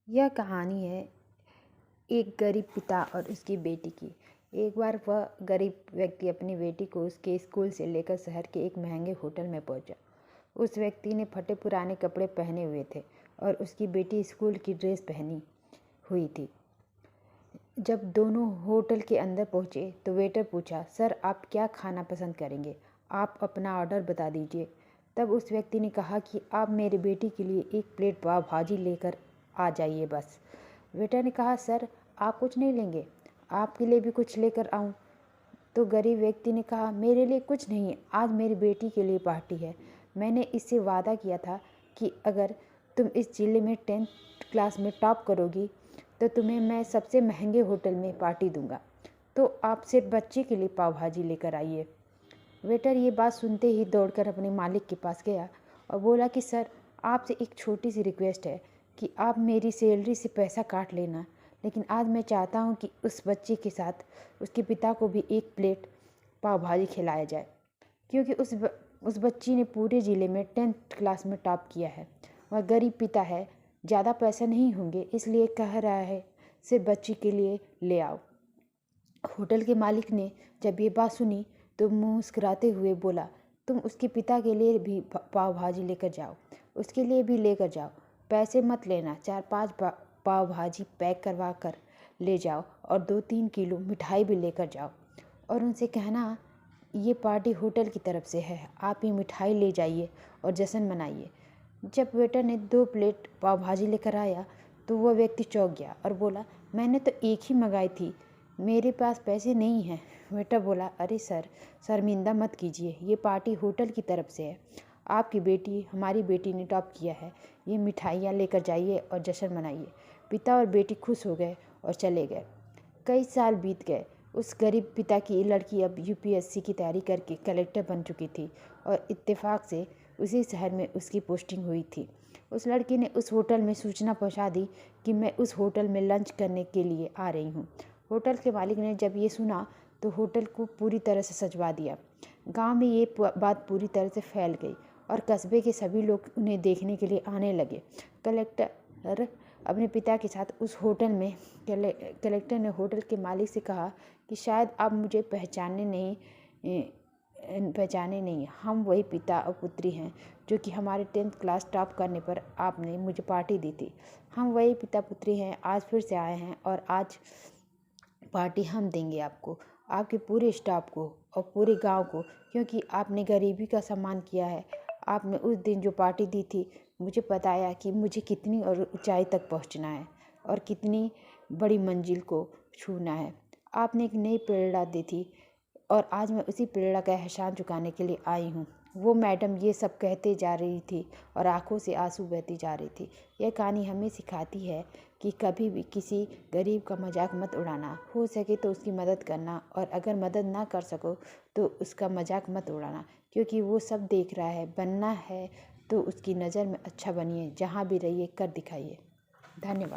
यह कहानी है एक गरीब पिता और उसकी बेटी की। एक बार वह गरीब व्यक्ति अपनी बेटी को उसके स्कूल से लेकर शहर के एक महंगे होटल में पहुंचा। उस व्यक्ति ने फटे पुराने कपड़े पहने हुए थे और उसकी बेटी स्कूल की ड्रेस पहनी हुई थी। जब दोनों होटल के अंदर पहुंचे तो वेटर पूछा, सर आप क्या खाना पसंद करेंगे? आप अपना ऑर्डर बता दीजिए। तब उस व्यक्ति ने कहा कि आप मेरी बेटी के लिए एक प्लेट पाव भाजी लेकर आ जाइए बस। वेटर ने कहा, सर आप कुछ नहीं लेंगे? आपके लिए भी कुछ लेकर आऊं? तो गरीब व्यक्ति ने कहा, मेरे लिए कुछ नहीं, आज मेरी बेटी के लिए पार्टी है। मैंने इससे वादा किया था कि अगर तुम इस जिले में 10th क्लास में टॉप करोगी तो तुम्हें मैं सबसे महंगे होटल में पार्टी दूंगा। तो आप सिर्फ बच्चे के लिए पाव भाजी लेकर आइए। वेटर ये बात सुनते ही दौड़कर अपने मालिक के पास गया और बोला कि सर आपसे एक छोटी सी रिक्वेस्ट है कि आप मेरी सैलरी से पैसा काट लेना, लेकिन आज मैं चाहता हूँ कि उस बच्चे के साथ उसके पिता को भी एक प्लेट पाव भाजी खिलाया जाए, क्योंकि उस बच्ची ने पूरे ज़िले में 10th क्लास में टॉप किया है। वह गरीब पिता है, ज़्यादा पैसा नहीं होंगे, इसलिए कह रहा है सिर्फ बच्ची के लिए ले आओ। होटल के मालिक ने जब ये बात सुनी तो मुस्कुराते हुए बोला, तुम उसके पिता के लिए भी पाव भाजी लेकर जाओ, उसके लिए भी लेकर जाओ। पैसे मत लेना, 4-5 पाव भाजी पैक करवा कर ले जाओ और 2-3 किलो मिठाई भी लेकर जाओ और उनसे कहना ये पार्टी होटल की तरफ से है, आप ये मिठाई ले जाइए और जश्न मनाइए। जब वेटर ने 2 प्लेट पाव भाजी लेकर आया तो वह व्यक्ति चौंक गया और बोला, मैंने तो एक ही मंगाई थी, मेरे पास पैसे नहीं हैं। वेटर बोला, अरे सर शर्मिंदा मत कीजिए, ये पार्टी होटल की तरफ से है, आपकी बेटी हमारी बेटी ने टॉप किया है, ये मिठाइयाँ लेकर जाइए और जश्न मनाइए। पिता और बेटी खुश हो गए और चले गए। कई साल बीत गए। उस गरीब पिता की लड़की अब यूपीएससी की तैयारी करके कलेक्टर बन चुकी थी और इत्तेफाक से उसी शहर में उसकी पोस्टिंग हुई थी। उस लड़की ने उस होटल में सूचना पहुंचा दी कि मैं उस होटल में लंच करने के लिए आ रही हूं। होटल के मालिक ने जब ये सुना तो होटल को पूरी तरह से सजवा दिया। गांव में ये बात पूरी तरह से फैल गई और कस्बे के सभी लोग उन्हें देखने के लिए आने लगे। कलेक्टर अपने पिता के साथ उस होटल में कलेक्टर ने होटल के मालिक से कहा कि शायद आप मुझे पहचाने नहीं, हम वही पिता और पुत्री हैं जो कि हमारे 10th क्लास टॉप करने पर आपने मुझे पार्टी दी थी। हम वही पिता पुत्री हैं, आज फिर से आए हैं और आज पार्टी हम देंगे आपको, आपके पूरे स्टाफ को और पूरे गांव को, क्योंकि आपने गरीबी का सम्मान किया है। आपने उस दिन जो पार्टी दी थी मुझे बताया कि मुझे कितनी और ऊंचाई तक पहुंचना है और कितनी बड़ी मंजिल को छूना है। आपने एक नई प्रेरणा दी थी और आज मैं उसी प्रेरणा का एहसान चुकाने के लिए आई हूँ। वो मैडम ये सब कहते जा रही थी और आंखों से आंसू बहती जा रही थी। यह कहानी हमें सिखाती है कि कभी भी किसी गरीब का मजाक मत उड़ाना, हो सके तो उसकी मदद करना और अगर मदद ना कर सको तो उसका मजाक मत उड़ाना, क्योंकि वो सब देख रहा है। बनना है तो उसकी नज़र में अच्छा बनिए, जहाँ भी रहिए कर दिखाइए। धन्यवाद।